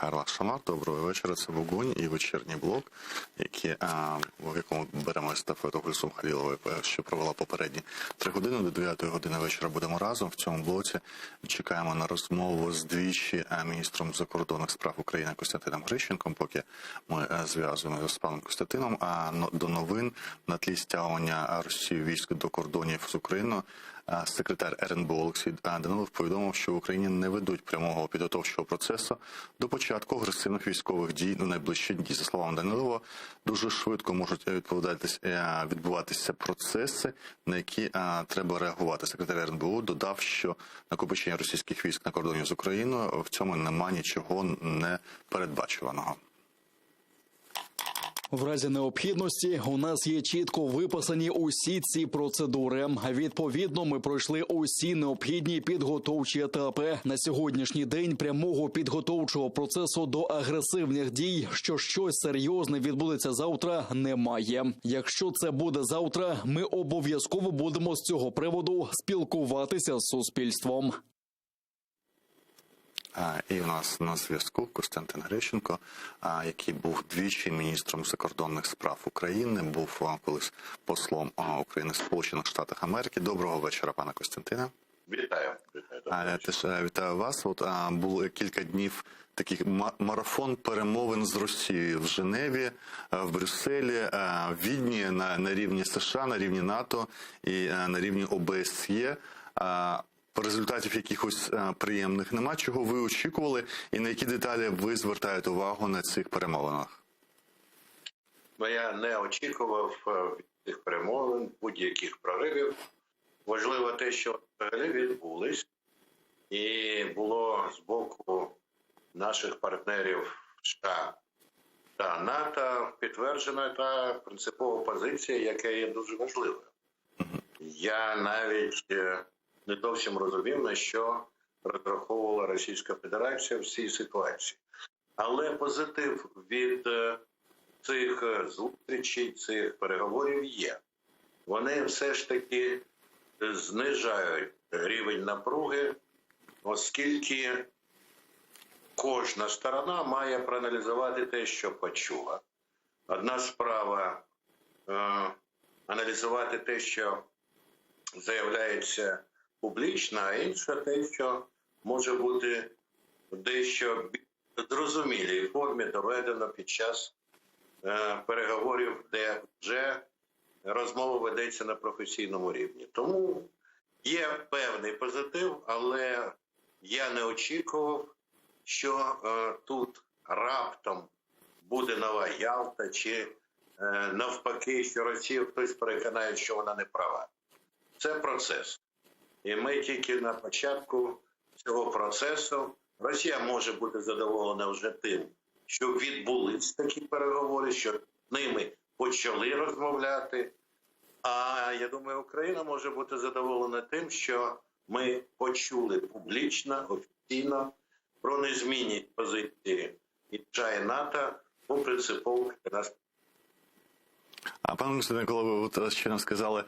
Гарла Шамар, доброго вечора. Це «Вогонь» і вечірній блок, в якому беремо естафету Гульсум Халілової, що провела попередні 3 години. До 9 години вечора будемо разом. В цьому блоці чекаємо на розмову з двічі міністром закордонних справ України Костянтином Грищенком, поки ми зв'язуємося з паном Костянтином. А до новин на тлі стягування Росії військ до кордонів з Україною секретар РНБО Олексій Данилов повідомив, що в Україні не ведуть прямого підготовчого процесу до початку агресивних військових дій у найближчі дні. За словами Данилова, дуже швидко можуть відбуватися процеси, на які треба реагувати. Секретар РНБО додав, що накопичення російських військ на кордоні з Україною в цьому немає нічого непередбачуваного. В разі необхідності у нас є чітко виписані усі ці процедури. Відповідно, ми пройшли усі необхідні підготовчі етапи. На сьогоднішній день прямого підготовчого процесу до агресивних дій, що щось серйозне відбудеться завтра, немає. Якщо це буде завтра, ми обов'язково будемо з цього приводу спілкуватися з суспільством. І у нас на зв'язку Костянтин Грищенко, який був двічі міністром закордонних справ України, був колись послом України в Сполучених Штатах Америки. Доброго вечора, пане Костянтине. Вітаю. Теж вітаю вас. Було кілька днів таких марафон перемовин з Росією в Женеві, в Брюсселі, в Відні, на рівні США, на рівні НАТО і на рівні ОБСЄ. Результатів якихось приємних нема. Чого ви очікували і на які деталі ви звертаєте увагу на цих перемовинах? Я не очікував від цих перемовин будь-яких проривів. Важливо те, що взагалі відбулись, і було з боку наших партнерів США та НАТО підтверджена та принципова позиція, яка є дуже важливою. Я навіть не зовсім розумів, на що розраховувала Російська Федерація в цій ситуації. Але позитив від цих зустрічей, цих переговорів є. Вони все ж таки знижають рівень напруги, оскільки кожна сторона має проаналізувати те, що почула. Одна справа аналізувати те, що заявляється публічно, а інше те, що може бути дещо в зрозумілій формі доведено під час переговорів, де вже розмова ведеться на професійному рівні. Тому є певний позитив, але я не очікував, що тут раптом буде нова Ялта, чи навпаки, що Росію хтось переконає, що вона не права. Це процес. І ми тільки на початку цього процесу. Росія може бути задоволена вже тим, що відбулись такі переговори, що з ними почали розмовляти. А я думаю, Україна може бути задоволена тим, що ми почули публічно, офіційно про незмінність позиції і США, і НАТО по принципових для нас. Пане Костянтине, коли ви ще нам сказали,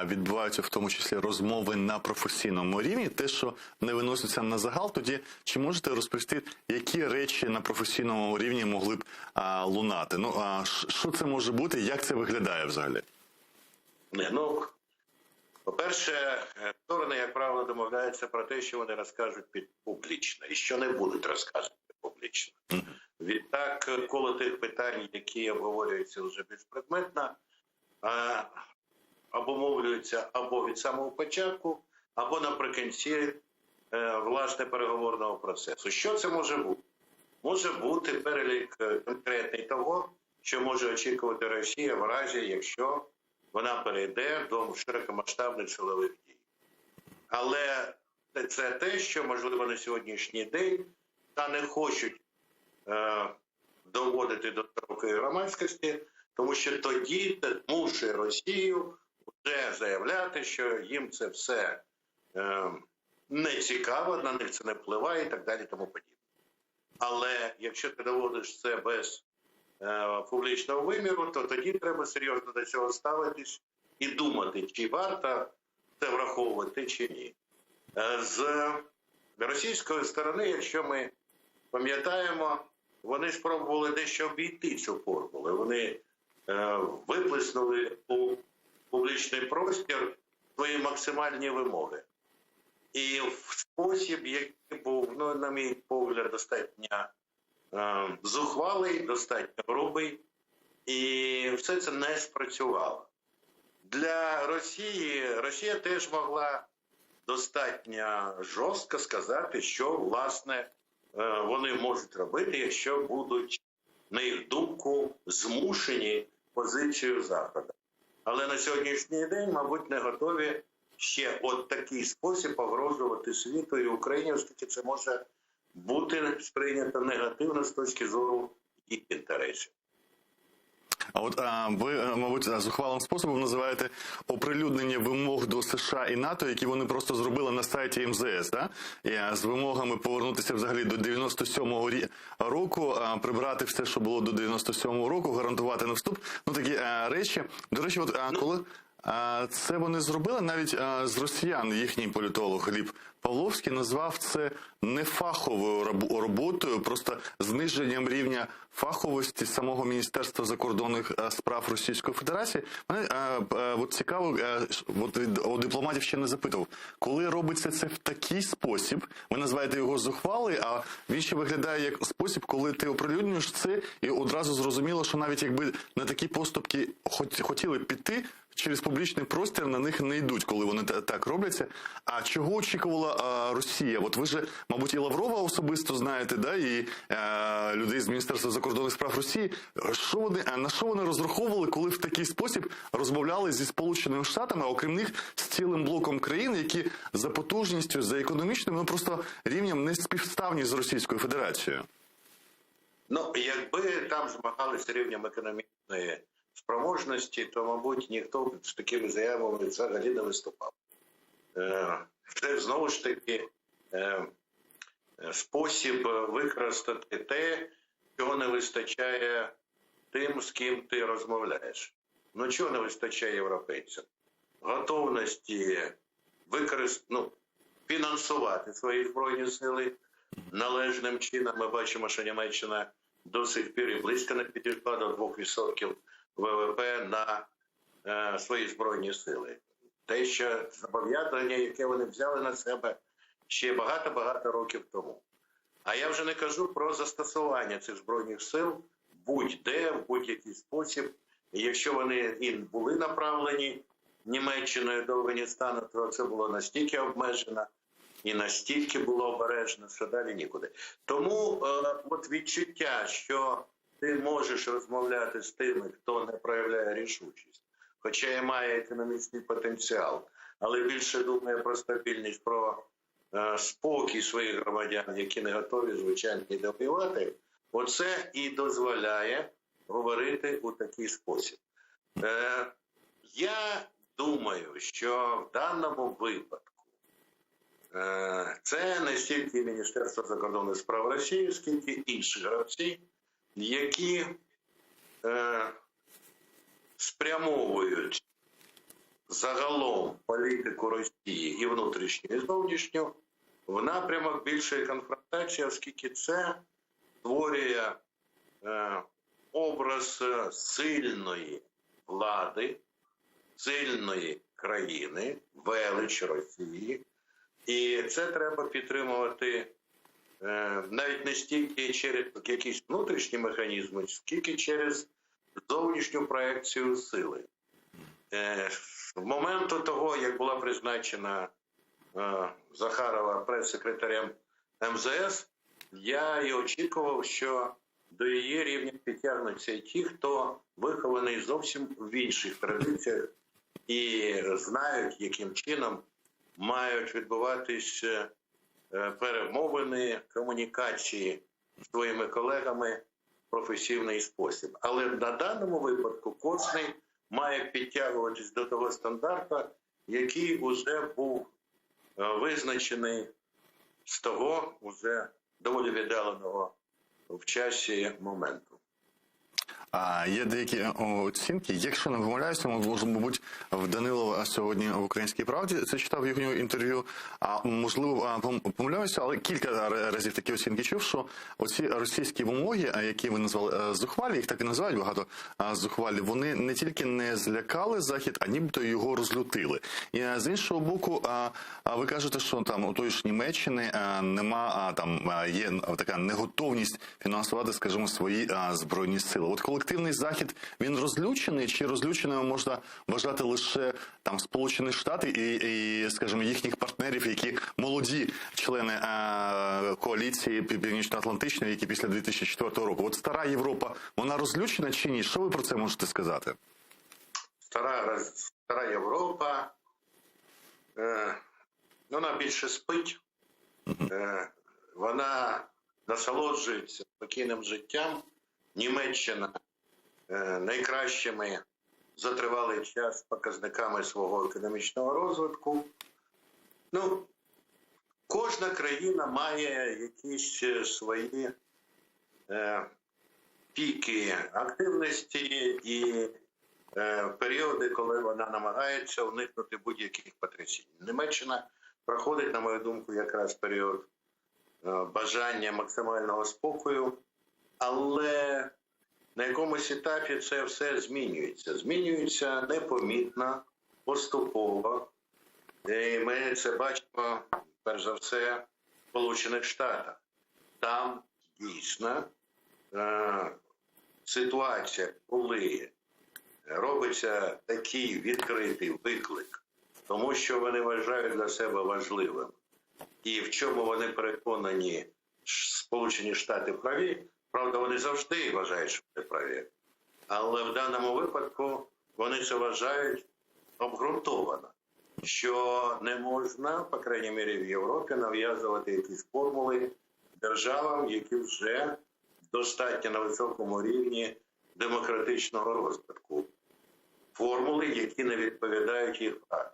відбуваються в тому числі розмови на професійному рівні, те, що не виноситься на загал, тоді чи можете розповісти, які речі на професійному рівні могли б лунати? Що це може бути, як це виглядає взагалі? По-перше, сторони, як правило, домовляються про те, що вони розкажуть публічно і що не будуть розказувати публічно. Відтак, коло тих питань, які обговорюються вже безпредметно, обумовлюються або від самого початку, або наприкінці власне переговорного процесу. Що це може бути? Може бути перелік конкретний того, що може очікувати Росія в разі, якщо вона перейде до широкомасштабних силових дій. Але це те, що, можливо, на сьогоднішній день та не хочуть доводити до широкої громадськості, тому що тоді це змушує Росію вже заявляти, що їм це все не цікаво, на них це не впливає і так далі тому подібне. Але якщо ти доводиш це без публічного виміру, то тоді треба серйозно до цього ставитись і думати, чи варто це враховувати, чи ні. З російської сторони, якщо ми пам'ятаємо, вони спробували дещо обійти цю формулу. Вони виплеснули у публічний простір свої максимальні вимоги. І в спосіб, який був, ну, на мій погляд, достатньо зухвалий, достатньо грубий, і все це не спрацювало. Для Росії, Росія теж могла достатньо жорстко сказати, що, власне, вони можуть робити, якщо будуть, на їх думку, змушені позицією Заходу. Але на сьогоднішній день, мабуть, не готові ще от такий спосіб погрожувати світу і Україні, оскільки це може бути сприйнято негативно з точки зору їх інтересів. А от ви, мабуть, зухвалим способом називаєте оприлюднення вимог до США і НАТО, які вони просто зробили на сайті МЗС, да? І з вимогами повернутися взагалі до 97-го року, прибрати все, що було до 97-го року, гарантувати не вступ. Ну, такі речі. До речі, от коли це вони зробили, навіть з росіян їхній політолог Гліб Павловський назвав це нефаховою роботою, просто зниженням рівня фаховості самого Міністерства закордонних справ Російської Федерації. Мене от цікаво, от у дипломатів ще не запитував, коли робиться це в такий спосіб, ви називаєте його зухвалий, а він ще виглядає як спосіб, коли ти оприлюднюєш це і одразу зрозуміло, що навіть якби на такі поступки хотіли піти, через публічний простір на них не йдуть, коли вони так робляться. А чого очікувала Росія? От ви ж, мабуть, і Лаврова особисто знаєте, да, і людей з Міністерства закордонних справ Росії. На що вони розраховували, коли в такий спосіб розмовляли зі Сполученими Штатами, а окрім них з цілим блоком країн, які за потужністю, за економічним, ну просто рівнем не співставні з Російською Федерацією? Ну, якби там змагалися рівнем економічної спроможності, то, мабуть, ніхто з такими заявами взагалі не виступав. Це, знову ж таки, спосіб використати те, чого не вистачає тим, з ким ти розмовляєш. Ну, чого не вистачає європейцям? Готовності фінансувати свої Збройні Сили належним чином. Ми бачимо, що Німеччина до сих пір і близько не підійшла до 2% ВВП на свої Збройні Сили. Те, що зобов'язання, яке вони взяли на себе ще багато-багато років тому. А я вже не кажу про застосування цих Збройних Сил будь-де, в будь-який спосіб. І якщо вони і були направлені Німеччиною до Афганістану, то це було настільки обмежено і настільки було обережно, що далі нікуди. Тому от відчуття, що ти можеш розмовляти з тими, хто не проявляє рішучість, хоча і має економічний потенціал, але більше думає про стабільність, про спокій своїх громадян, які не готові, звичайно, і добивати, оце і дозволяє говорити у такий спосіб. Я думаю, що в даному випадку це не стільки Міністерство закордонних справ Росії, скільки інші гравці, які спрямовують загалом політику Росії і внутрішню, і зовнішню в напрямок більшої конфронтації, оскільки це створює образ сильної влади, сильної країни, велич Росії. І це треба підтримувати навіть не стільки через якісь внутрішні механізми, скільки через зовнішню проекцію сили. З моменту того, як була призначена Захарова прес-секретарем МЗС, я і очікував, що до її рівня підтягнуться і ті, хто вихований зовсім в інших традиціях і знають, яким чином мають відбуватись перемовини, комунікації з своїми колегами в професійний спосіб. Але на даному випадку кожний має підтягуватись до того стандарту, який вже був визначений з того вже доволі віддаленого в часі моменту. А є деякі оцінки, якщо не помиляюся, мабуть, в Данилова сьогодні в «Українській правді» це читав його інтерв'ю, а можливо помиляюся, але кілька разів такі оцінки чув, що оці російські вимоги, які ви назвали зухвалі, їх так і називають багато зухвалі, вони не тільки не злякали Захід, а нібито його розлютили. І з іншого боку, ви кажете, що там у тої ж Німеччини нема, там є така неготовність фінансувати, скажімо, свої збройні сили. От колективний Захід, він розлючений, чи розлюченими можна вважати лише там Сполучені Штати і, скажімо, їхніх партнерів, які молоді члени коаліції Північно-Атлантичної, які після 2004 року. От стара Європа, вона розлючена чи ні? Що ви про це можете сказати? Стара Європа, вона більше спить, вона насолоджується спокійним життям. Німеччина найкращими за тривалий час показниками свого економічного розвитку. Ну, кожна країна має якісь свої піки активності і періоди, коли вона намагається уникнути будь-яких потрясінь. Німеччина проходить, на мою думку, якраз період бажання максимального спокою, але на якомусь етапі це все змінюється. Змінюється непомітно, поступово. І ми це бачимо, перш за все, в Сполучених Штатах. Там дійсно ситуація, коли робиться такий відкритий виклик, тому що вони вважають для себе важливим. І в чому вони переконані, Сполучені Штати праві, правда, вони завжди вважають, що вони праві. Але в даному випадку вони це вважають обґрунтовано, що не можна, по крайній мірі в Європі, нав'язувати якісь формули державам, які вже достатньо на високому рівні демократичного розвитку. Формули, які не відповідають їх прагненням.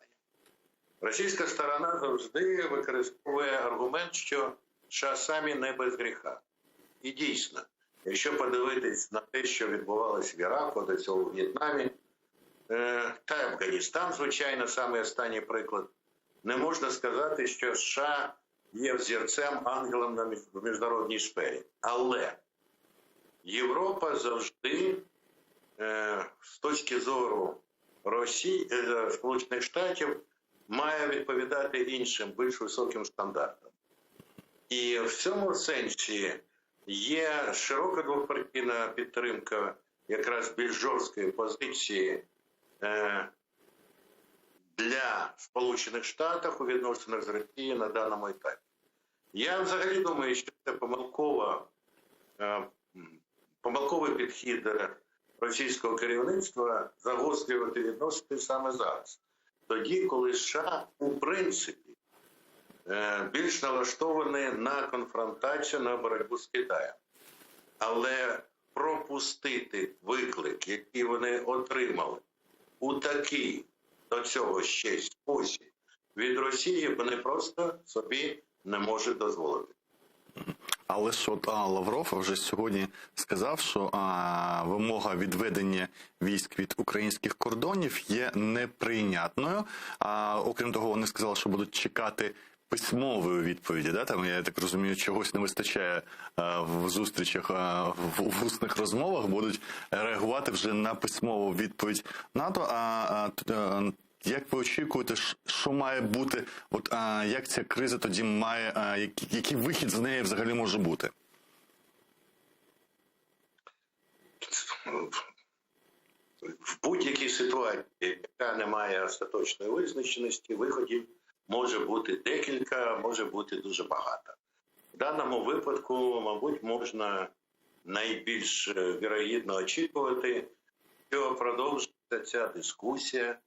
Російська сторона завжди використовує аргумент, що США самі не без гріха. І дійсно, якщо подивитись на те, що відбувалося в Іраку, до цього в В'єтнамі, та Афганістан, звичайно, самий останній приклад, не можна сказати, що США є взірцем, ангелом на міжнародній сфері. Але Європа завжди, з точки зору Сполучених Штатів, має відповідати іншим, більш високим стандартам. І в цьому сенсі є широка двопартійна підтримка якраз більш жорсткої позиції для Сполучених Штатів у відносинах з Росією на даному етапі. Я взагалі думаю, що це помилковий підхід російського керівництва загострювати відносини саме зараз. Тоді, коли США, у принципі, більш налаштовані на конфронтацію, на боротьбу з Китаєм. Але пропустити виклик, який вони отримали у такий до цього ще спосіб від Росії, вони просто собі не можуть дозволити. Але ж от Лавров вже сьогодні сказав, що вимога відведення військ від українських кордонів є неприйнятною. Окрім того, вони сказали, що будуть чекати письмової відповіді. Да? Там, я так розумію, чогось не вистачає в зустрічах, в усних розмовах, будуть реагувати вже на письмову відповідь НАТО. Як ви очікуєте, що має бути, як ця криза тоді має, який вихід з неї взагалі може бути? В будь-якій ситуації, яка не має остаточної визначеності, виходів може бути декілька, може бути дуже багато. В даному випадку, мабуть, можна найбільш вірогідно очікувати, що продовжиться ця дискусія.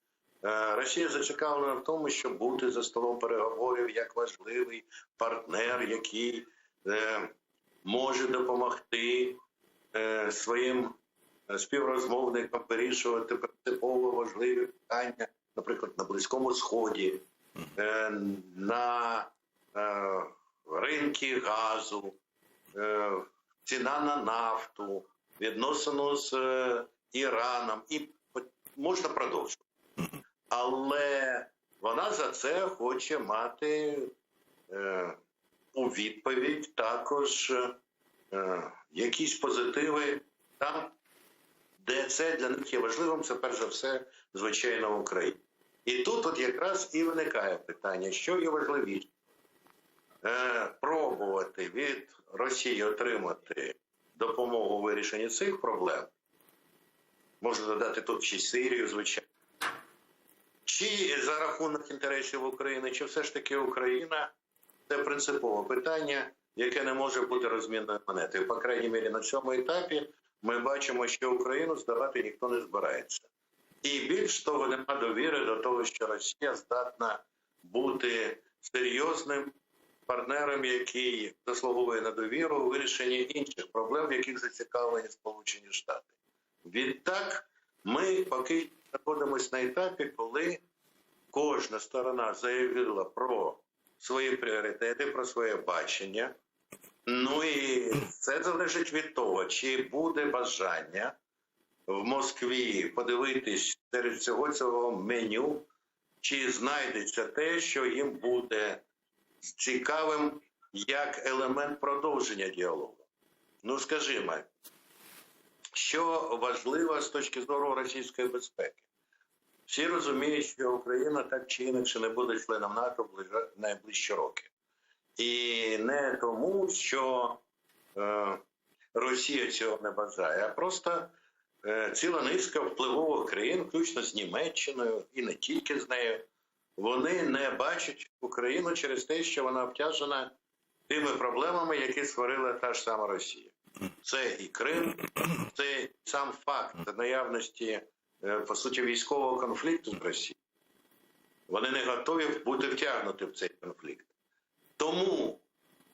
Росія зацікавлена в тому, щоб бути за столом переговорів як важливий партнер, який може допомогти своїм співрозмовникам вирішувати принципово важливі питання, наприклад, на Близькому Сході, на ринки газу, ціна на нафту відносину з Іраном, і можна продовжувати. Але вона за це хоче мати у відповідь також якісь позитиви там, де це для них є важливим, це перш за все, звичайно, в Україні. І тут от якраз і виникає питання, що є важливіше. Пробувати від Росії отримати допомогу у вирішенні цих проблем, можна додати тут ще Сирію, звичайно, чи за рахунок інтересів України, чи все ж таки Україна – це принципове питання, яке не може бути розмінною монетою. По крайній мірі на цьому етапі ми бачимо, що Україну здавати ніхто не збирається. І більш того, немає довіри до того, що Росія здатна бути серйозним партнером, який заслуговує на довіру у вирішенні інших проблем, в яких зацікавлені Сполучені Штати. Відтак, ми поки знаходимося на етапі, коли кожна сторона заявила про свої пріоритети, про своє бачення. Ну і це залежить від того, чи буде бажання в Москві подивитись серед всього цього меню, чи знайдеться те, що їм буде цікавим як елемент продовження діалогу. Ну, скажімо, що важливо з точки зору російської безпеки? Всі розуміють, що Україна так чи інакше не буде членом НАТО в найближчі роки. І не тому, що Росія цього не бажає, а просто ціла низка впливових країн, включно з Німеччиною і не тільки з нею, вони не бачать Україну через те, що вона обтяжена тими проблемами, які створила та ж сама Росія. Це і Крим, це сам факт наявності, по суті, військового конфлікту з Росією. Вони не готові бути втягнуті в цей конфлікт. Тому,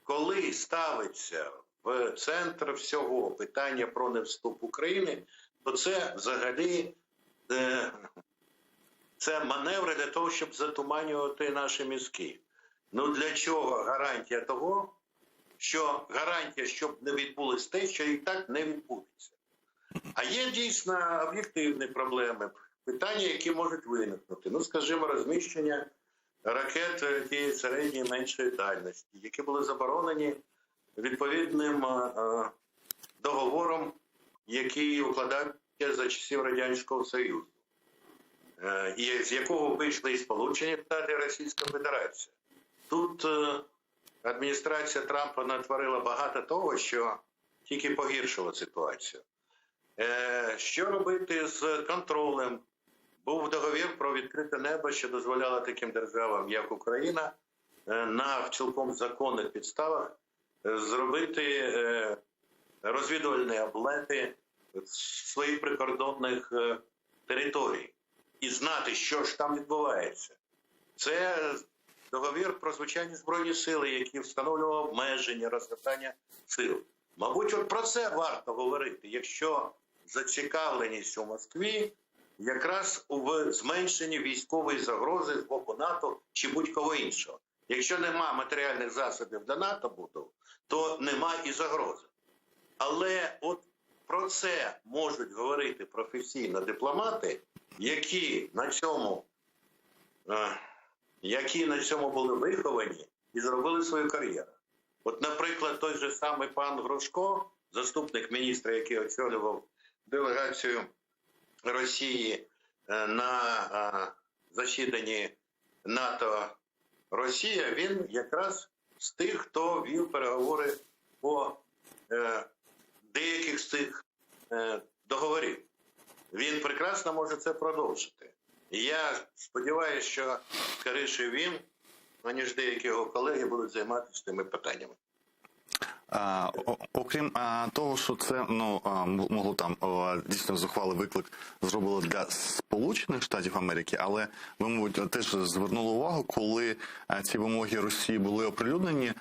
коли ставиться в центр всього питання про невступ України, то це взагалі це маневри для того, щоб затуманювати наші мізки. Ну для чого гарантія того, що гарантія, щоб не відбулось те, що і так не відбудеться. А є дійсно об'єктивні проблеми, питання, які можуть виникнути. Ну, скажімо, розміщення ракет тієї середньої меншої дальності, які були заборонені відповідним договором, який укладався за часів Радянського Союзу, і з якого вийшли і Сполучені Штати, і Російська Федерація. Тут адміністрація Трампа натворила багато того, що тільки погіршило ситуацію. Що робити з контролем? Був договір про відкрите небо, що дозволяло таким державам, як Україна, на цілком законних підставах зробити розвідувальні облети своїх прикордонних територій і знати, що ж там відбувається. Це договір про звичайні збройні сили, які встановлював обмеження розгортання сил. Мабуть, от про це варто говорити, якщо зацікавленість у Москві якраз у зменшенні військової загрози з боку НАТО чи будь-кого іншого. Якщо нема матеріальних засобів для НАТО буду, то нема і загрози. Але от про це можуть говорити професійно дипломати, які на цьому були виховані і зробили свою кар'єру. От, наприклад, той же самий пан Грушко, заступник міністра, який очолював делегацію Росії на засіданні НАТО-Росія, він якраз з тих, хто вів переговори по деяких з цих договорів. Він прекрасно може це продовжити. І я сподіваюся, що скоріше він, аніж деякі його колеги, будуть займатися тими питаннями. Окрім того, що це могло там дійсно зухвалий виклик зробило для Сполучених Штатів Америки, але ви, мабуть, теж звернули увагу, коли ці вимоги Росії були оприлюднені,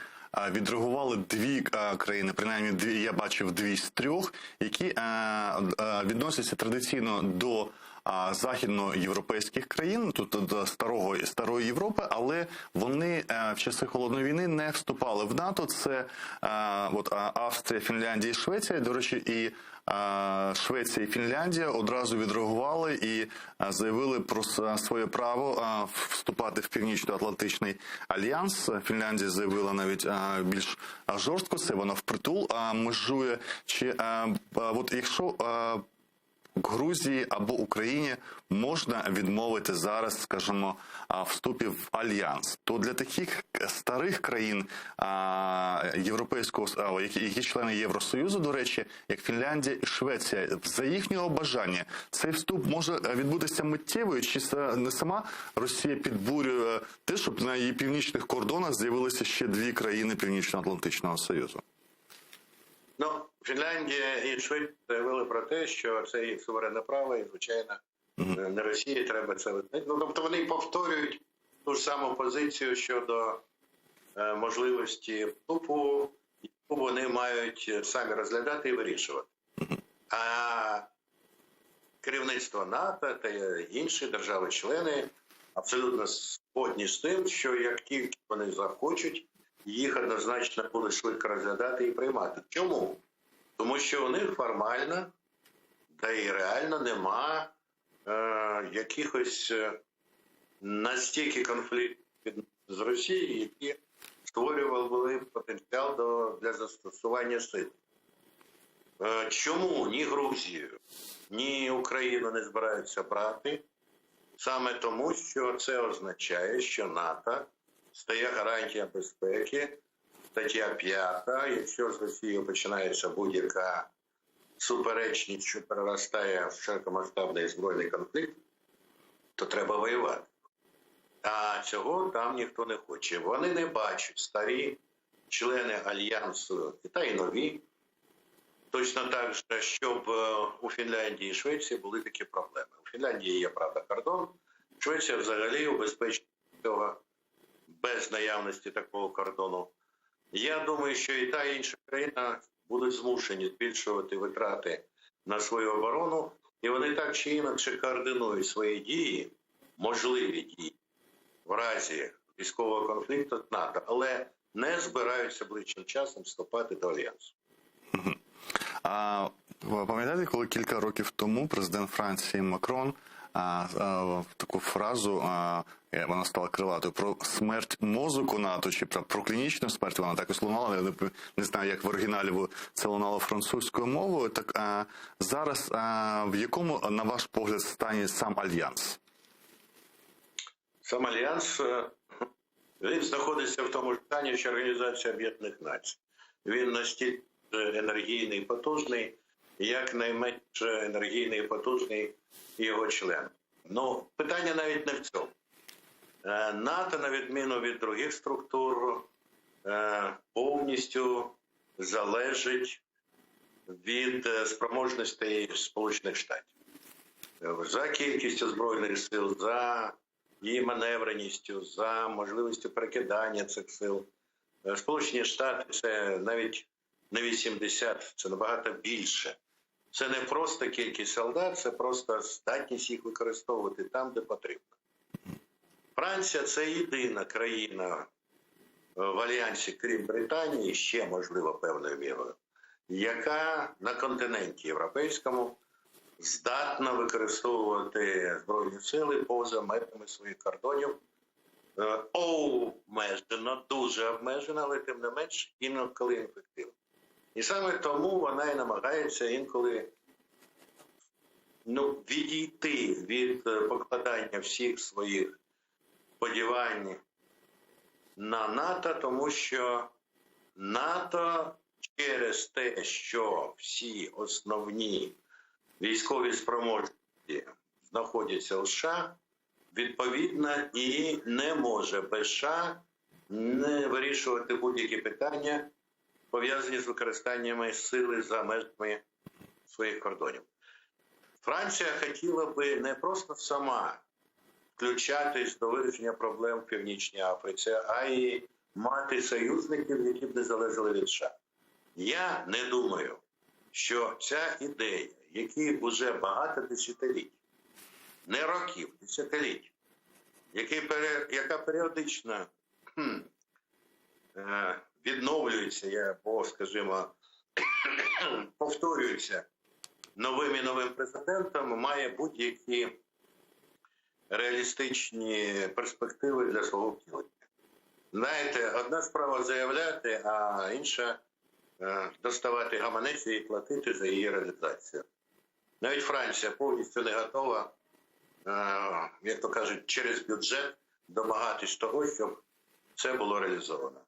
відреагували дві країни, принаймні дві, я бачив дві з трьох, які відносяться традиційно до західноєвропейських країн, тут до старої Європи, але вони в часи холодної війни не вступали в НАТО. Це Австрія, Фінляндія і Швеція. До речі, і Швеція і Фінляндія одразу відреагували і заявили про своє право вступати в Північно-Атлантичний альянс. Фінляндія заявила навіть більш жорстко, це вона впритул межує. Якщо Грузії або Україні можна відмовити зараз, скажімо, вступі в альянс, то для таких старих країн європейського, які члени Євросоюзу, до речі, як Фінляндія і Швеція, за їхнього бажання цей вступ може відбутися миттєво, чи не сама Росія підбурює те, щоб на її північних кордонах з'явилися ще дві країни Північно-Атлантичного Союзу? Фінляндія і Швеція заявили про те, що це їх суверенне право, і, звичайно, не Росії треба це визнати. Тобто вони повторюють ту ж саму позицію щодо можливості вступу, яку вони мають самі розглядати і вирішувати. А керівництво НАТО та інші держави-члени абсолютно згодні з тим, що як тільки вони захочуть, їх однозначно буде швидко розглядати і приймати. Чому? Тому що у них формально, та й реально нема якихось настільки конфліктів з Росією, які створювали потенціал для застосування сил. Чому ні Грузію, ні Україну не збираються брати? Саме тому, що це означає, що НАТО стає гарантія безпеки. Стаття 5. Якщо з Росією починається будь-яка суперечність, що переростає в широкомасштабний збройний конфлікт, то треба воювати. А цього там ніхто не хоче. Вони не бачать старі члени Альянсу, та й нові, точно так же, щоб у Фінляндії і Швеції були такі проблеми. У Фінляндії є, правда, кордон, Швеція взагалі убезпечена цього без наявності такого кордону. Я думаю, що і та, і інша країна будуть змушені збільшувати витрати на свою оборону, і вони так чи інакше координують свої дії, можливі дії, в разі військового конфлікту з НАТО, але не збираються ближчим часом вступати до Альянсу. Ви пам'ятаєте, коли кілька років тому президент Франції Макрон таку фразу, вона стала крилатою, про смерть мозку НАТО, чи про клінічну смерть, вона також лунала, я не знаю, як в оригіналі це лунало французькою мовою. Так зараз в якому, на ваш погляд, стані сам Альянс? Сам Альянс, він знаходиться в тому ж стані, що Організація Об'єднаних Націй. Він настільки енергійний і потужний, як найменш енергійний і потужний його член. Питання навіть не в цьому. НАТО, на відміну від других структур, повністю залежить від спроможностей Сполучених Штатів. За кількістю збройних сил, за її маневреністю, за можливістю перекидання цих сил. Сполучені Штати – це навіть не 80, це набагато більше. Це не просто кількість солдат, це просто здатність їх використовувати там, де потрібно. Франція – це єдина країна в Альянсі, крім Британії, ще, можливо, певною мірою, яка на континенті європейському здатна використовувати збройні сили поза межами своїх кордонів. Обмежено, дуже обмежено, але тим не менш інколи ефективно. І саме тому вона і намагається інколи відійти від покладання всіх своїх сподівань на НАТО, тому що НАТО через те, що всі основні військові спроможності знаходяться у США, відповідно і не може без США не вирішувати будь-які питання, пов'язані з використаннями сили за межами своїх кордонів. Франція хотіла би не просто сама включатись до вирішення проблем в Північній Африці, а й мати союзників, які б не залежали від США. Я не думаю, що ця ідея, які вже багато десятиліть не років, десятиліть, яка періодично відновлюється, або, скажімо, повторюється новим і новим президентом, має будь-які реалістичні перспективи для свого втілення. Знаєте, одна справа заявляти, а інша доставати гаманець і платити за її реалізацію. Навіть Франція повністю не готова, як то кажуть, через бюджет домагатись того, щоб це було реалізовано.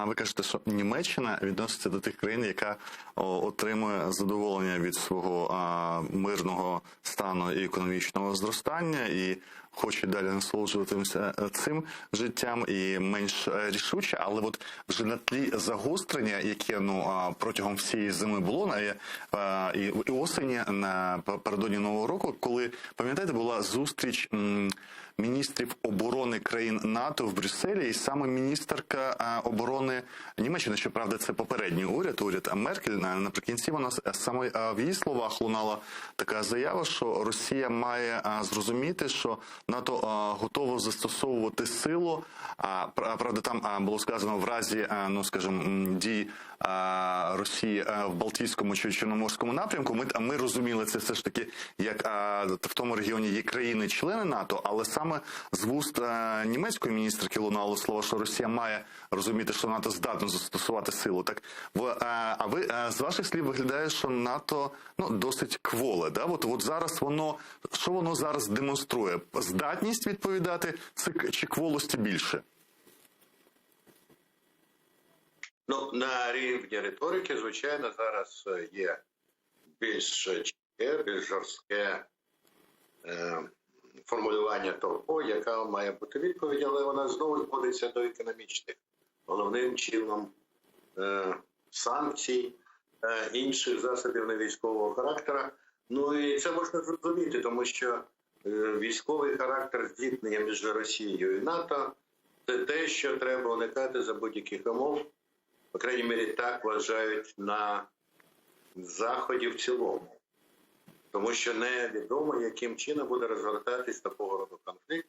Ви кажете, що Німеччина відноситься до тих країн, яка отримує задоволення від свого мирного стану і економічного зростання, і хоче далі насолоджуватися цим життям і менш рішуче, але от вже на тлі загострення, яке протягом всієї зими було, і осені напередодні Нового року, коли, пам'ятаєте, була зустріч міністрів оборони країн НАТО в Брюсселі, і саме міністерка оборони Німеччини, щоправда, це попередній уряд Меркель, наприкінці вона саме в її словах лунала така заява, що Росія має зрозуміти, що НАТО готово застосовувати силу, правда, там було сказано в разі, дій Росії в Балтійському чи Чорноморському напрямку. Ми розуміли це все ж таки, як в тому регіоні є країни-члени НАТО, але саме з вуст німецької міністерки лунало слово, що Росія має розуміти, що НАТО здатно застосувати силу. Так, а ви з ваших слів виглядає, що НАТО досить кволе, да? От зараз що воно зараз демонструє? Здатність відповідати чи кволості більше? На рівні риторики, звичайно, зараз є більш чітке, більш жорстке формулювання того, яка має бути відповідь, але вона знову зводиться до економічних, головним чином санкцій, інших засобів невійськового характеру. І це можна зрозуміти, тому що військовий характер зіткнення між Росією і НАТО – це те, що треба уникати за будь-яких умов. По крайній мірі, так вважають на Заході в цілому. Тому що невідомо, яким чином буде розгортатись такого роду конфлікт.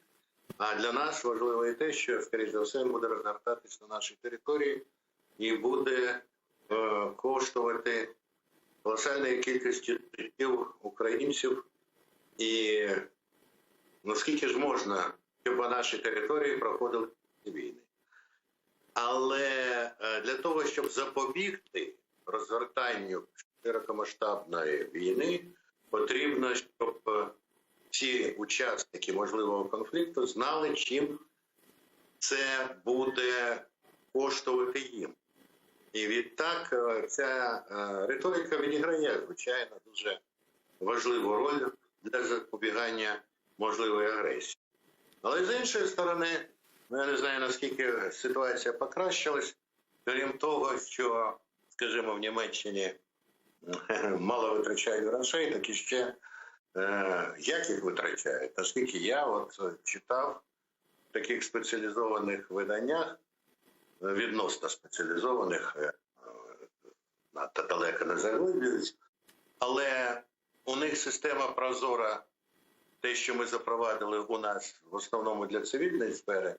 А для нас важливо і те, що, скоріш за все, буде розгортатись на нашій території і буде коштувати колосальної кількості життів українців. І наскільки ж можна, щоб по нашій території проходили війни. Але для того, щоб запобігти розгортанню широкомасштабної війни, потрібно, щоб всі учасники можливого конфлікту знали, чим це буде коштувати їм. І відтак ця риторика відіграє, звичайно, дуже важливу роль для запобігання можливої агресії. Але з іншої сторони, я не знаю, наскільки ситуація покращилась, крім того, що, скажімо, в Німеччині мало витрачають грошей, так і ще як їх витрачають. Наскільки я читав в таких спеціалізованих виданнях, відносно спеціалізованих, надто далеко не заглиблююсь, але у них система прозора, те, що ми запровадили у нас в основному для цивільної сфери,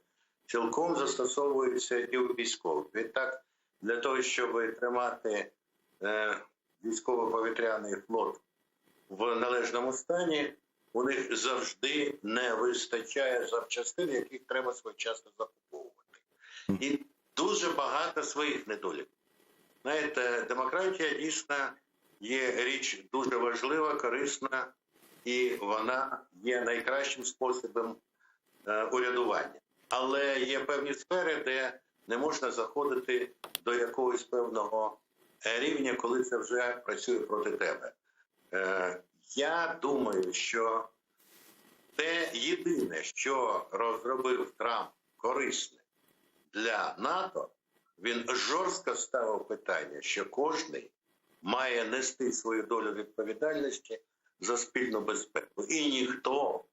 цілком застосовується і у військових. Відтак, для того, щоб тримати військово-повітряний флот в належному стані, у них завжди не вистачає запчастин, яких треба своєчасно закуповувати. І дуже багато своїх недоліків. Знаєте, демократія дійсно є річ дуже важлива, корисна, і вона є найкращим способом урядування. Але є певні сфери, де не можна заходити до якогось певного рівня, коли це вже працює проти тебе. Я думаю, що те єдине, що розробив Трамп корисне для НАТО, він жорстко ставив питання, що кожний має нести свою долю відповідальності за спільну безпеку. І ніхто,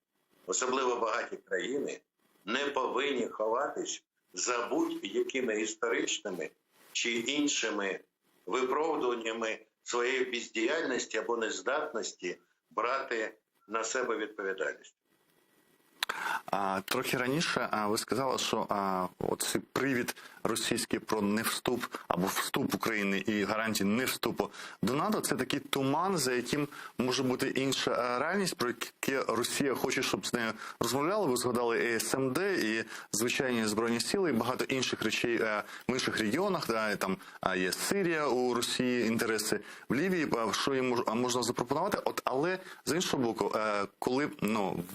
особливо багаті країни, не повинні ховатись за будь-якими історичними чи іншими виправдуваннями своєї бездіяльності або нездатності брати на себе відповідальність. Трохи раніше ви сказали, що оцей привід російський про невступ або вступ України і гарантії невступу до НАТО – це такий туман, за яким може бути інша реальність, про яку Росія хоче, щоб з нею розмовляли. Ви згадали і СМД, і звичайні збройні сили, і багато інших речей в інших регіонах. Там є Сирія у Росії, інтереси в Лівії, що їм можна запропонувати. Але з іншого боку, коли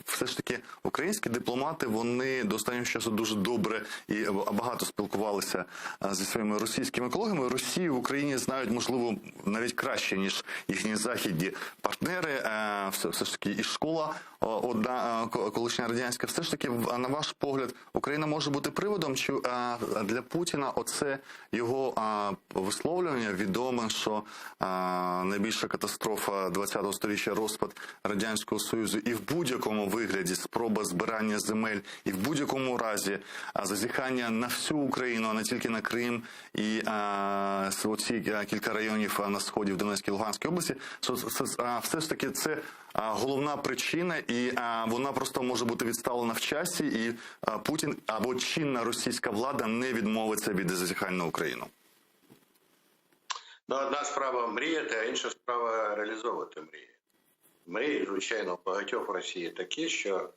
все ж таки українські дипломати, вони до останнього часу дуже добре і багато спілкувалися зі своїми російськими колегами. Росію в Україні знають, можливо, навіть краще, ніж їхні західні партнери. Все ж таки і школа одна колишня радянська. Все ж таки, на ваш погляд, Україна може бути приводом, чи для Путіна оце його висловлювання відоме, що найбільша катастрофа 20-го сторіччя, розпад Радянського Союзу, і в будь-якому вигляді спроба збирання земель, і в будь-якому разі зазіхання на всю Україну, а не тільки на Крим і оці кілька районів на сході в Донецькій, Луганській області, що все ж таки це головна причина, і вона просто може бути відставлена в часі, і Путін або чинна російська влада не відмовиться від зазіхань на Україну. Одна справа мріяти, а інша справа реалізовувати мрії. Мрії, звичайно, у багатьох в Росії такі, що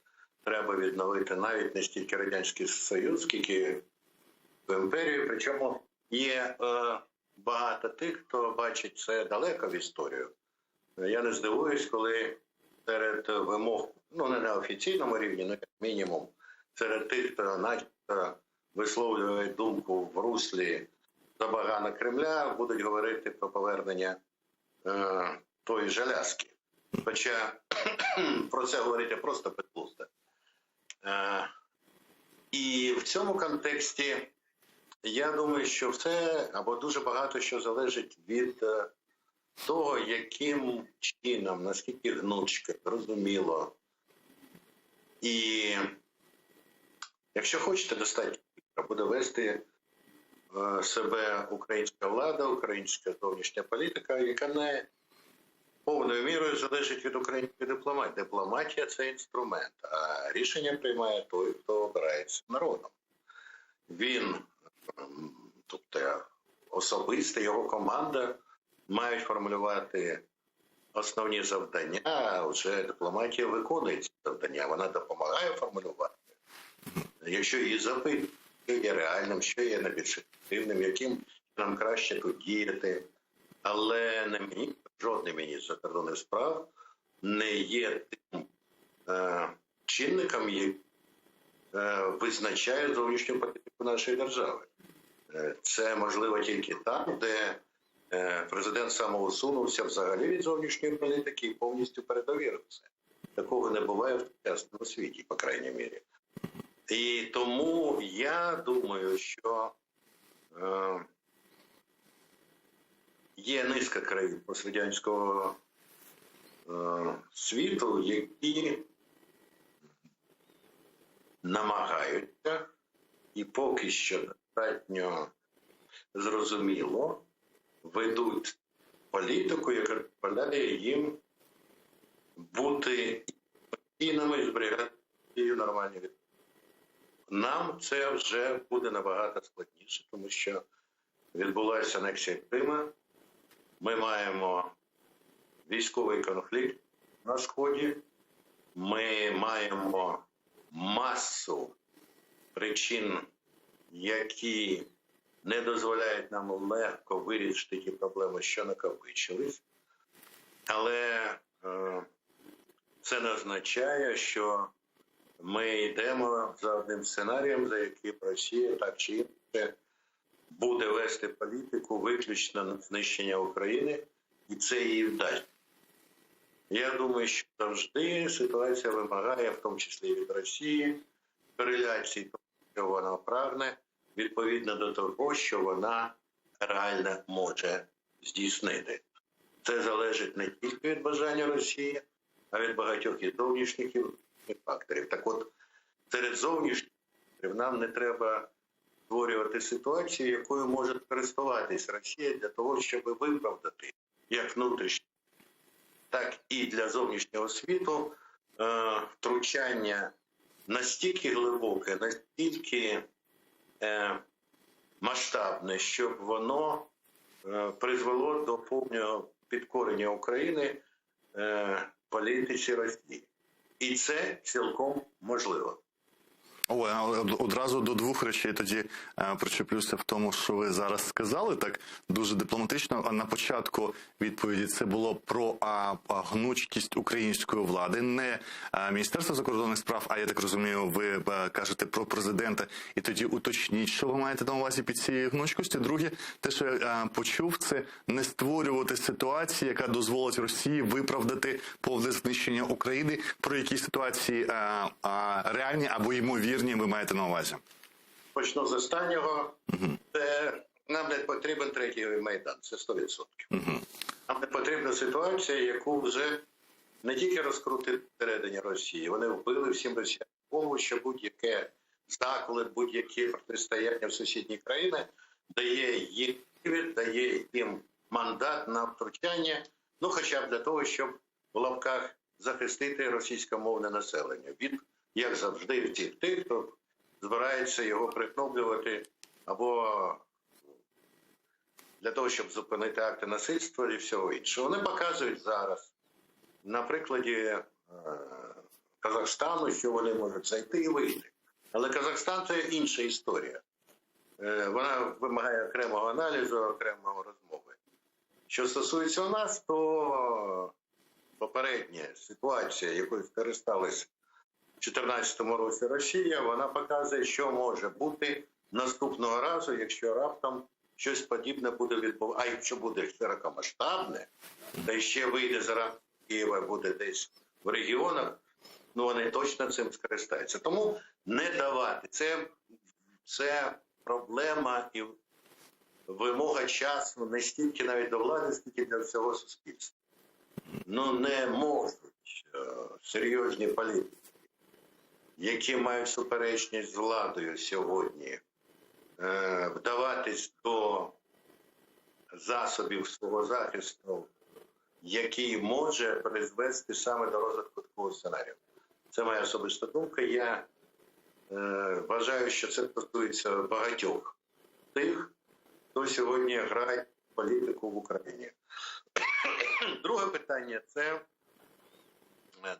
треба відновити навіть не стільки Радянський Союз, скільки імперію. Причому є багато тих, хто бачить це далеко в історію. Я не здивуюсь, коли серед вимог, не на офіційному рівні, як мінімум, серед тих, хто начебто висловлює думку в руслі забагана Кремля, будуть говорити про повернення тої ж Аляски. Хоча про це говорити просто безглуздо. І в цьому контексті я думаю, що все або дуже багато що залежить від того, яким чином, наскільки гнучко, зрозуміло. І якщо хочете, достатньо буде вести себе українська влада, українська зовнішня політика, яка не повною мірою залежить від української дипломатії. Дипломатія – це інструмент, а рішення приймає той, хто обирається народом. Він, тобто особисто, його команда мають формулювати основні завдання, а вже дипломатія виконує ці завдання, вона допомагає формулювати. Якщо її запитують, що є реальним, що є найбільш ефективним, яким нам краще тут діяти. Але не мені, жодний міністр закордонних справ не є тим чинником, який визначає зовнішню політику нашої держави. Це можливо тільки там, де президент самоусунувся взагалі від зовнішньої політики і повністю передовірив це. Такого не буває в сучасному світі, по крайній мірі. І тому я думаю, що є низка країн пострадянського світу, які намагаються і поки що достатньо зрозуміло ведуть політику, яка дозволяє їм бути інами і зберігати нормальні відносини. Нам це вже буде набагато складніше, тому що відбулася анексія Криму. Ми маємо військовий конфлікт на Сході. Ми маємо масу причин, які не дозволяють нам легко вирішити ті проблеми, що накопичились. Але це не означає, що ми йдемо за одним сценарієм, за яким Росія так чи інакше буде вести політику виключно на знищення України, і це їй вдасть. Я думаю, що завжди ситуація вимагає, в тому числі і від Росії, кореляції того, що вона прагне, відповідно до того, що вона реально може здійснити. Це залежить не тільки від бажання Росії, а від багатьох і зовнішніх факторів. Так от, серед зовнішніх факторів нам не треба створювати ситуацію, якою може користуватись Росія для того, щоб виправдати як внутрішньо, так і для зовнішнього світу втручання настільки глибоке, настільки масштабне, щоб воно призвело до повного підкорення України політиці Росії. І це цілком можливо. Ой, одразу до двох речей тоді причеплюся в тому, що ви зараз сказали, так дуже дипломатично. На початку відповіді це було про гнучкість української влади, не Міністерство закордонних справ, а я так розумію, ви кажете про президента. І тоді уточніть, що ви маєте на увазі під цією гнучкістю. Друге, те, що я почув, це не створювати ситуацію, яка дозволить Росії виправдати повне знищення України. Про які ситуації реальні або ймовірні ви маєте на увазі? Почну з останнього. Це нам не потрібен третій Майдан, це 100%. Нам не потрібна ситуація, яку вже не тільки розкрутити всередині Росії. Вони вбили всім росіянам, що будь-яке заколот, будь-яке протистояння в сусідній країні дає їм привід, дає їм мандат на втручання, ну хоча б для того, щоб в лапках захистити російськомовне населення від, як завжди, всіх тих, хто збирається його прикноплювати або для того, щоб зупинити акти насильства і всього іншого. Вони показують зараз на прикладі Казахстану, що вони можуть зайти і вийти. Але Казахстан – це інша історія. Вона вимагає окремого аналізу, окремого розмови. Що стосується у нас, то попередня ситуація, якою скористалась у 2014 році Росія, вона показує, що може бути наступного разу, якщо раптом щось подібне буде відбуватися. А якщо буде широкомасштабне, та ще вийде з рамки Києва, буде десь в регіонах, ну вони точно цим скористаються. Тому не давати. Це проблема і вимога часу не стільки навіть до влади, скільки для всього суспільства. Ну не можуть серйозні політики, які мають суперечність з владою сьогодні, вдаватись до засобів свого захисту, який може призвести саме до розвитку такого сценарію. Це моя особиста думка. Я вважаю, що це стосується багатьох тих, хто сьогодні грає політику в Україні. Друге питання – це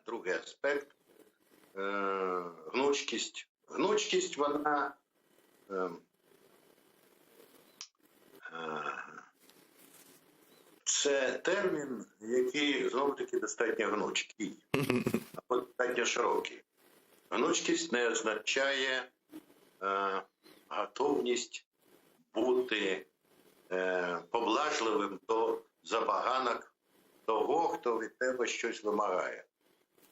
другий аспект – гнучкість. Гнучкість, вона це термін, який, знову-таки, достатньо гнучкий, або достатньо широкий. Гнучкість не означає готовність бути поблажливим до забаганок того, хто від тебе щось вимагає.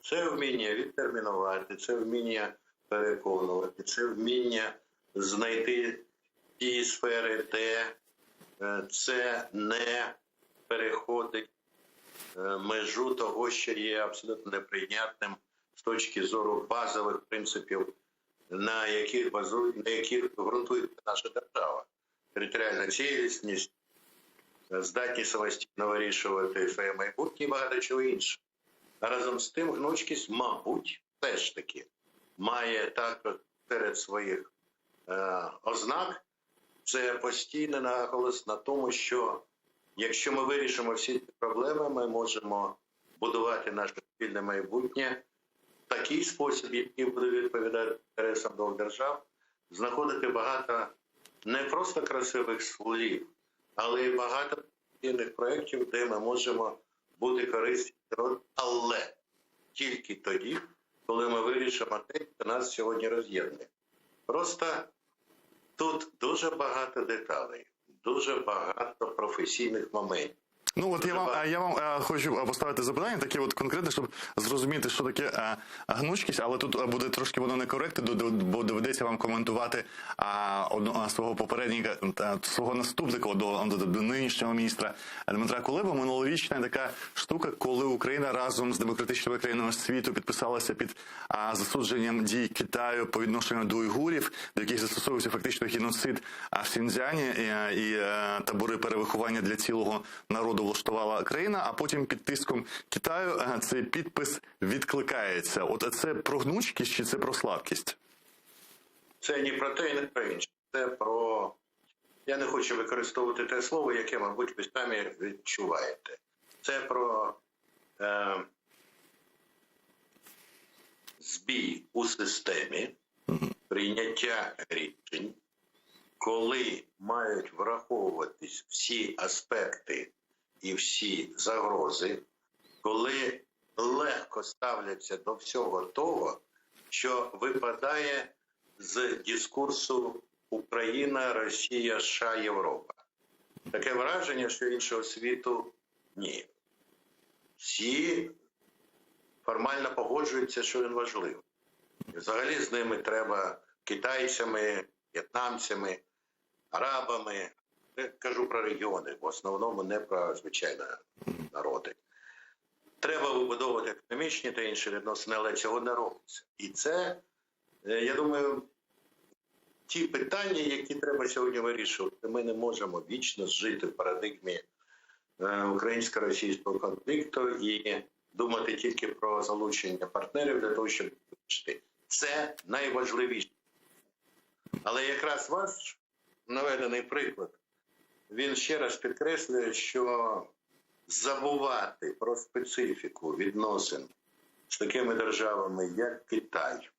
Це вміння відтермінувати, це вміння переконувати, це вміння знайти ті сфери, де це не переходить межу того, що є абсолютно неприйнятним з точки зору базових принципів, на яких ґрунтується наша держава. Територіальна цілісність, здатність самостійно вирішувати своє майбутнє і багато чого інше. А разом з тим гнучкість, мабуть, теж таки має також серед своїх ознак це постійний наголос на тому, що якщо ми вирішимо всі ці проблеми, ми можемо будувати наше спільне майбутнє в такий спосіб, який буде відповідати інтересам двох держав, знаходити багато не просто красивих слів, але й багато спільних проєктів, де ми можемо бути корисні, але тільки тоді, коли ми вирішимо те, що нас сьогодні роз'єднує. Просто тут дуже багато деталей, дуже багато професійних моментів. Ну от я вам хочу поставити запитання таке от конкретне, щоб зрозуміти, що таке гнучкість, але тут буде трошки воно некоректне, бо доведеться вам коментувати свого попередника, свого наступника до нинішнього міністра Дмитра Кулеби. Минулорічна така штука, коли Україна разом з демократичними країнами світу підписалася під засудженням дій Китаю по відношенню до уйгурів, до яких застосовується фактично геноцид в Сіньцзяні і табори перевиховання для цілого народу влаштувала країна, а потім потім під тиском Китаю цей підпис відкликається. От це про гнучкість чи це про слабкість? Це ні про те, і не про інше. Це про... Я не хочу використовувати те слово, яке, мабуть, ви самі відчуваєте. Це про збій у системі прийняття рішень, коли мають враховуватись всі аспекти і всі загрози, коли легко ставляться до всього того, що випадає з дискурсу Україна, Росія, США, Європа. Таке враження, що іншого світу ні. Всі формально погоджуються, що він важливий. І взагалі з ними треба китайцями, в'єтнамцями, арабами. Я кажу про регіони, в основному не про звичайні народи. Треба вибудовувати економічні та інші відносини, але цього не робиться. І це, я думаю, ті питання, які треба сьогодні вирішувати. Ми не можемо вічно жити в парадигмі українсько-російського конфлікту і думати тільки про залучення партнерів для того, щоб вирішити. Це найважливіше. Але якраз ваш наведений приклад, він ще раз підкреслює, що забувати про специфіку відносин з такими державами, як Китай,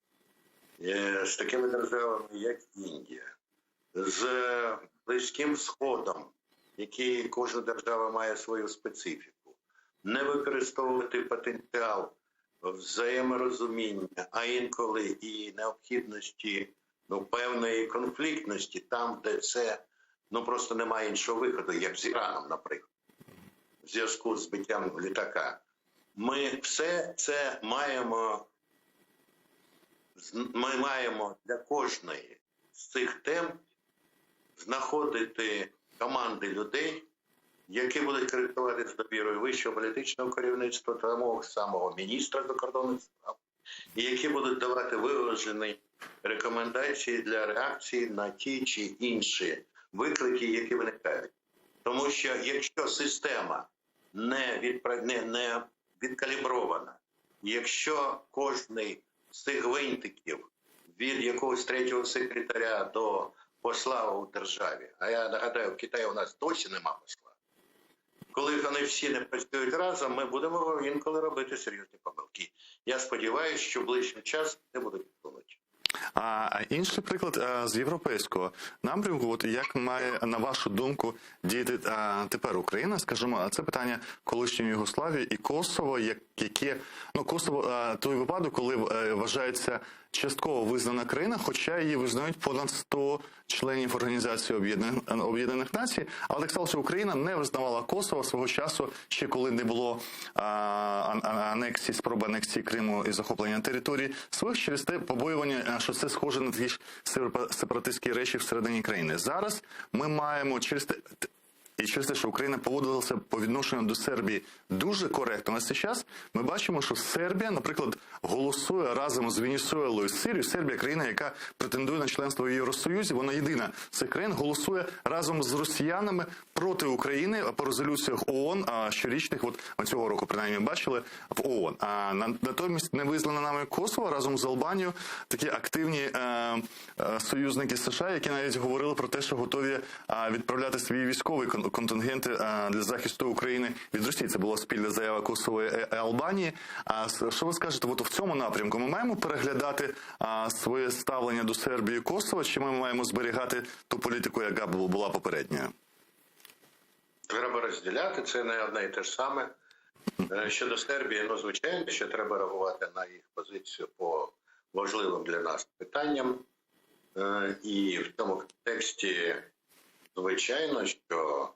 з такими державами, як Індія, з Близьким Сходом, який кожна держава має свою специфіку, не використовувати потенціал взаєморозуміння, а інколи і необхідності певної конфліктності там, де це просто немає іншого виходу, як з Іраном, наприклад, в зв'язку з збиттям літака. Ми все це маємо для кожної з цих тем знаходити команди людей, які будуть користуватися довірою вищого політичного керівництва, того самого міністра закордонних справ, і які будуть давати виважені рекомендації для реакції на ті чи інші виклики, які виникають. Тому що якщо система не відкалібрована, якщо кожний з цих гвинтиків від якогось третього секретаря до посла у державі, а я нагадаю, в Китаї у нас досі нема посла, коли вони всі не працюють разом, ми будемо інколи робити серйозні помилки. Я сподіваюся, що ближчим часом не будуть виконувати. А інший приклад з європейського напрямку, от як має, на вашу думку, діяти тепер Україна, скажімо, це питання колишньої Югославії і Косово, яке, Косово, той випадок, коли вважається частково визнана країна, хоча її визнають понад 100 членів Організації Об'єднаних Націй, але так сталося, Україна не визнавала Косово свого часу, ще коли не було спроби анексії Криму і захоплення території своїх, через те побоювання, що це схоже на такі ж сепаратистські речі всередині країни. Зараз ми маємо через те, що Україна поводилася по відношенню до Сербії дуже коректно на цей час, ми бачимо, що Сербія, наприклад, голосує разом з Венесуелою, Сирією. Сербія – країна, яка претендує на членство в Євросоюзі, вона єдина з цих країн, голосує разом з росіянами проти України по резолюціях ООН, щорічних, цього року, принаймні, бачили, в ООН. А натомість не визнана нами Косово разом з Албанією, такі активні союзники США, які навіть говорили про те, що готові відправляти свій військовий контингенти для захисту України від Росії. Це була спільна заява Косово і Албанії. А що ви скажете, в цьому напрямку ми маємо переглядати своє ставлення до Сербії і Косова, чи ми маємо зберігати ту політику, яка була попередньою? Треба розділяти, це не одне і те ж саме. Щодо Сербії, звичайно, що треба реагувати на їх позицію по важливим для нас питанням. І в цьому контексті, звичайно, що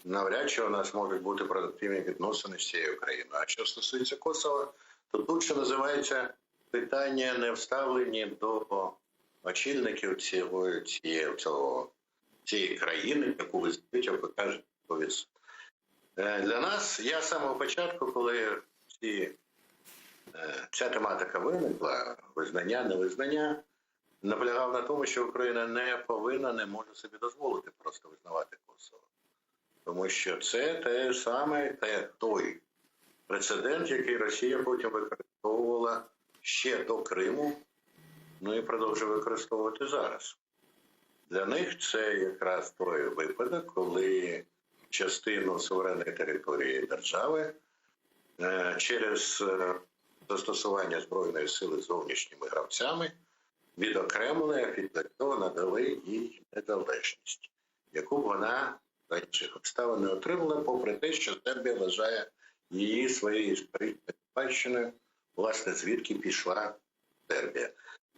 навряд чи у нас можуть бути продуктивні відносини з цією країною. А що стосується Косова, то тут, що називається, питання не вставлені до очільників цієї країни, яку ви знаєте, як ви кажете, повіс. Для нас, я з самого початку, коли ця тематика виникла, визнання, невизнання, наполягав на тому, що Україна не повинна, не може собі дозволити просто визнавати Косово. Тому що це те саме, той прецедент, який Росія потім використовувала ще до Криму, ну і продовжує використовувати зараз. Для них це якраз той випадок, коли частину суверенної території держави через застосування збройної сили зовнішніми гравцями відокремили, а після цього надали їй незалежність, яку б вона за інших обставин не отримала, попри те, що Сербія вважає її своєю історичною спадщиною, власне, звідки пішла Сербія.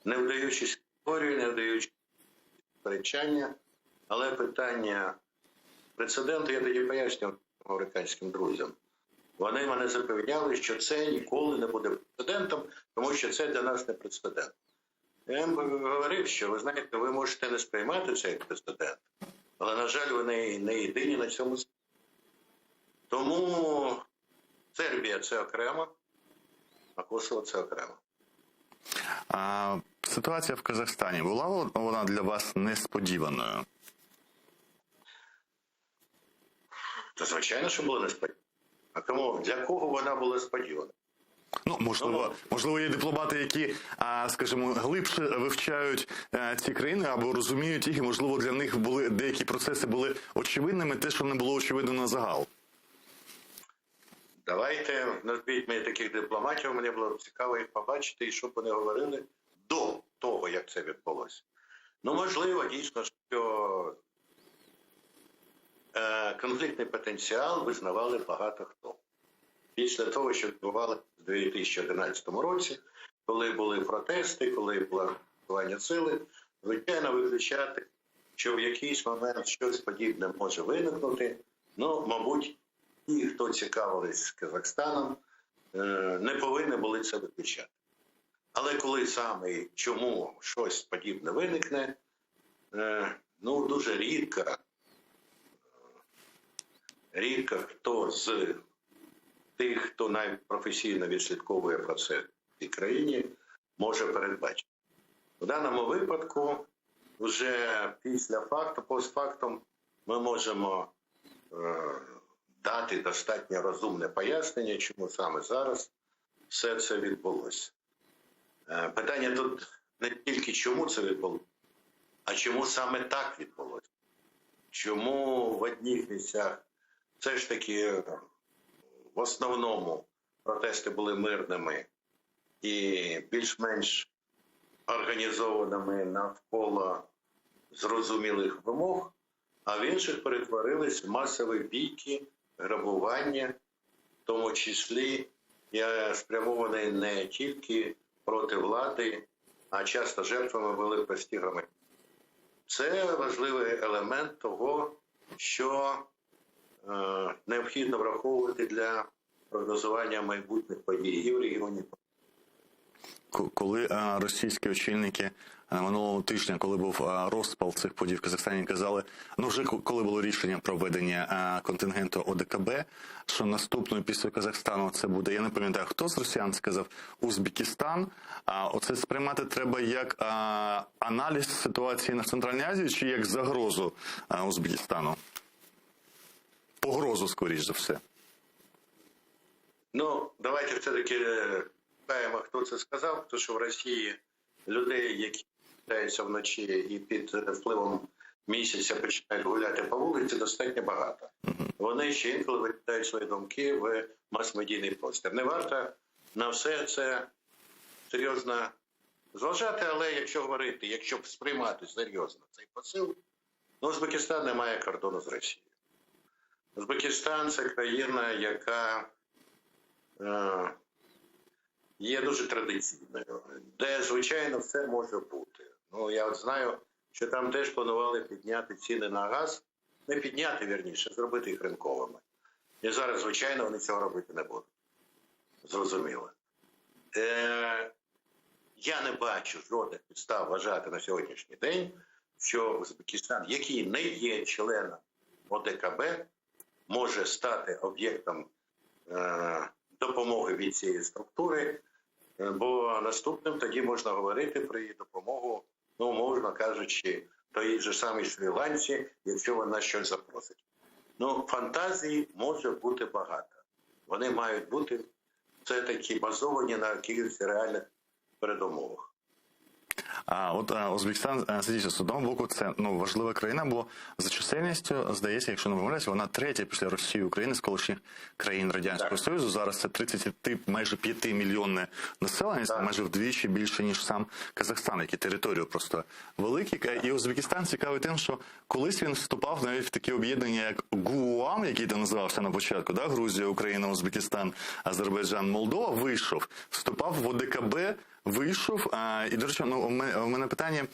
Не вдаючись в історію, не вдаючись сперечання, але питання прецеденту я тоді пояснював американським друзям. Вони мене запевняли, що це ніколи не буде прецедентом, тому що це для нас не прецедент. Я їм говорив, що, ви знаєте, ви можете не сприймати цей прецедент, але, на жаль, вони не єдині на цьому світі. Тому Сербія – це окремо, а Косово – це окремо. Ситуація в Казахстані, була вона для вас несподіваною? Та, звичайно, що було несподівано. А кому, для кого вона була сподівана? Ну, можливо, є дипломати, які, скажімо, глибше вивчають ці країни або розуміють їх, і, можливо, для них деякі процеси були очевидними, те, що не було очевидно на загал. Давайте, назвіть мені таких дипломатів, мені було цікаво їх побачити, і щоб вони говорили до того, як це відбулося. Ну, можливо, дійсно, що конфліктний потенціал визнавали багато хто. Після того, що відбувалося в 2011 році, коли були протести, коли було застосування сили, звичайно, виключати, що в якийсь момент щось подібне може виникнути. Ну, мабуть, ті, хто цікавились Казахстаном, не повинні були це виключати. Але коли саме і чому щось подібне виникне, ну, дуже рідко хто з тих, хто найпрофесійно відслідковує процес в цій країні, може передбачити. В даному випадку, вже після факту, постфактум, ми можемо дати достатньо розумне пояснення, чому саме зараз все це відбулося. Питання тут не тільки чому це відбулося, а чому саме так відбулося. Чому в одних місцях все ж таки в основному протести були мирними і більш-менш організованими навколо зрозумілих вимог, а в інших перетворились в масові бійки, грабування, в тому числі спрямовані не тільки проти влади, а часто жертвами були прості громадяни. Це важливий елемент того, що необхідно враховувати для прогнозування майбутніх подій в регіоні. Коли російські очільники минулого тижня, коли був розпал цих подій в Казахстані, казали, ну вже коли було рішення про введення контингенту ОДКБ, що наступною після Казахстану це буде, я не пам'ятаю, хто з росіян сказав, Узбекистан. Оце сприймати треба як аналіз ситуації на Центральній Азії чи як загрозу Узбекистану? Погрозу, скоріш за все. Ну, давайте все-таки знаємо, хто це сказав, тому що в Росії людей, які гуляються вночі і під впливом місяця починають гуляти по вулиці, достатньо багато. Вони ще інколи викидають свої думки в мас-медійний простір. Не варто на все це серйозно зважати, але якщо говорити, якщо сприймати серйозно цей посил, ну, Узбекистан не має кордону з Росією. Узбекистан – це країна, яка є дуже традиційною, де, звичайно, все може бути. Ну, я от знаю, що там теж планували підняти ціни на газ, не підняти, вірніше, зробити їх ринковими. І зараз, звичайно, вони цього робити не будуть. Зрозуміло. Я не бачу жодних підстав вважати на сьогоднішній день, що Узбекистан, який не є членом ОДКБ, може стати об'єктом допомоги від цієї структури, бо наступним тоді можна говорити про її допомогу, ну, можна кажучи, тої ж самій Шрі-Ланці, якщо вона щось запросить. Ну, фантазій може бути багато. Вони мають бути все-таки базовані на якихось реальних передумовах. А от Узбекистан, сидіть, з одного боку, це важлива країна, бо за чисельністю, здається, якщо не помиляюся, вона третя після Росії і України з колишніх країн Радянського Союзу. Зараз це 30, майже 5-мільйонне населення, це майже вдвічі більше, ніж сам Казахстан, який територію просто великий. І Узбекистан цікавий тим, що колись він вступав навіть в такі об'єднання, як ГУАМ, який там називався на початку, да? Грузія, Україна, Узбекистан, Азербайджан, Молдова, вступав в ОДКБ, вийшов. І, до речі, у мене питання,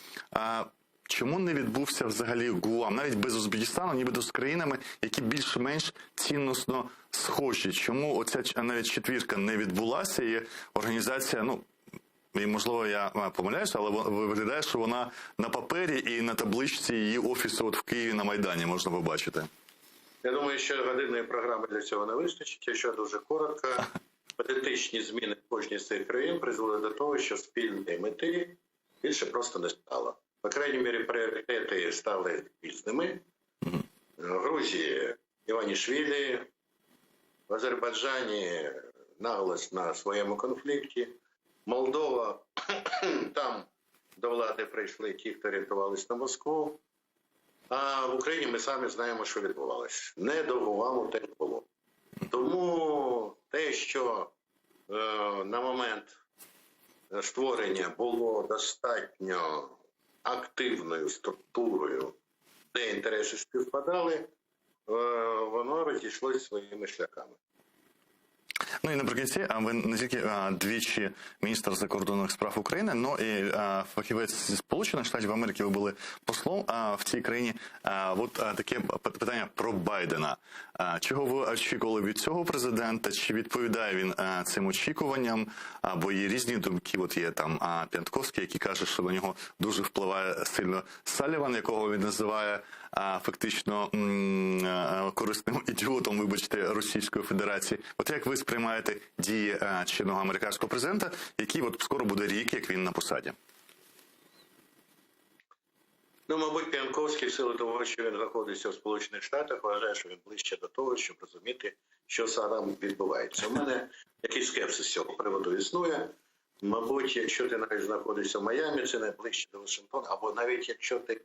чому не відбувся взагалі ГУАМ, навіть без Узбекистану, нібито з країнами, які більш-менш цінносно схожі? Чому оця навіть четвірка не відбулася, і організація, і, можливо, я помиляюся, але виглядає, що вона на папері і на табличці її офісу от в Києві на Майдані можна побачити? Я думаю, що годинної програми для цього не вистачить. Якщо дуже коротко, політичні зміни в кожній з цих країн призвели до того, що спільної мети більше просто не стало. По крайній мірі, пріоритети стали різними. В Грузії Іванішвілі, в Азербайджані наголос на своєму конфлікті. Молдова, там до влади прийшли ті, хто орієнтувалися на Москву. А в Україні ми самі знаємо, що відбувалося. Не до ГУАМу те було. Тому те, що на момент створення було достатньо активною структурою, де інтереси співпадали, воно розійшлося своїми шляхами. І наприкінці, ви не тільки двічі міністр закордонних справ України, але і фахівець зі Сполучених Штатів Америки, ви були послом в цій країні. От таке питання про Байдена. Чого ви очікували від цього президента? Чи відповідає він цим очікуванням? Бо є різні думки. От є там П'ятковський, який каже, що на нього дуже впливає сильно Саліван, якого він називає фактично корисним ідіотом, вибачте, Російської Федерації. От як ви сприймаєте дії чинного американського президента, який от скоро буде рік, як він на посаді? Мабуть, П'янковський, в силу того, що він знаходиться в Сполучених Штатах, вважає, що він ближче до того, щоб розуміти, що саме відбувається. У мене якийсь скепсис з цього приводу існує. Мабуть, якщо ти навіть знаходишся в Майамі, це найближче до Вашингтона, або навіть якщо ти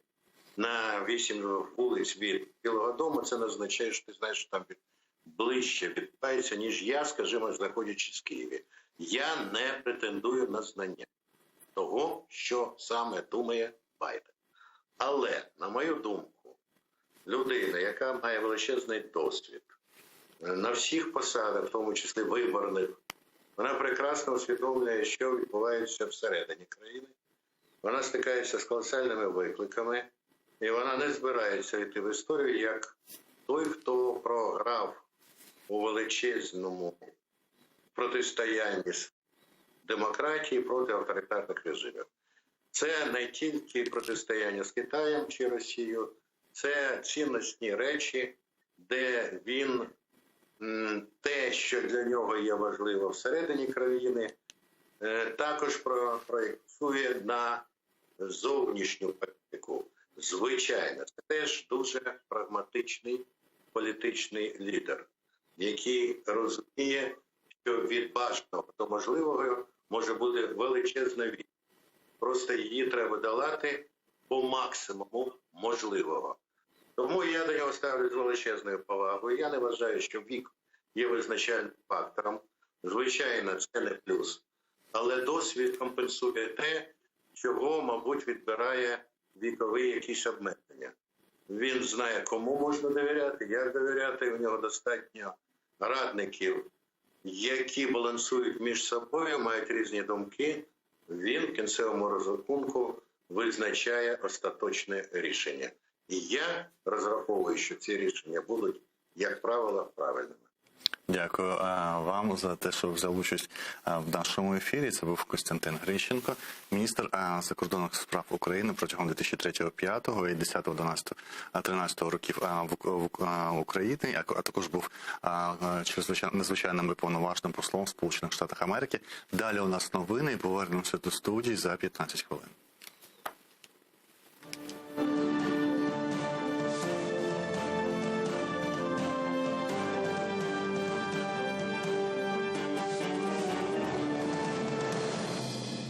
на 8 вулиць від Білого дому, це не означає, що ти знаєш, що там ближче відбувається, ніж я, скажімо, знаходячись в Києві. Я не претендую на знання того, що саме думає Байден. Але, на мою думку, людина, яка має величезний досвід на всіх посадах, в тому числі виборних, вона прекрасно усвідомлює, що відбувається всередині країни. Вона стикається з колосальними викликами, і вона не збирається йти в історію як той, хто програв у величезному протистоянні з демократії проти авторитарних режимів. Це не тільки протистояння з Китаєм чи Росією, це цінностні речі, де він те, що для нього є важливо всередині країни, також проєктує на зовнішню політику. Звичайно, це теж дуже прагматичний політичний лідер, який розуміє, що від бажаного до можливого може бути величезна війна. Просто її треба долати по максимуму можливого. Тому я до нього ставлю з величезною повагою. Я не вважаю, що вік є визначальним фактором. Звичайно, це не плюс. Але досвід компенсує те, чого, мабуть, відбирає віковий якісь обмеження. Він знає, кому можна довіряти, як довіряти. У нього достатньо радників, які балансують між собою, мають різні думки. Він в кінцевому розрахунку визначає остаточне рішення. І я розраховую, що ці рішення будуть, як правило, правильними. Дякую вам за те, що взяв участь в нашому ефірі. Це був Костянтин Грищенко, міністр закордонних справ України протягом 2003-2005 і 10-12-13 років в Україні, а також був надзвичайним і повноважним послом в Сполучених Штатах Америки. Далі у нас новини і повернемося до студії за 15 хвилин.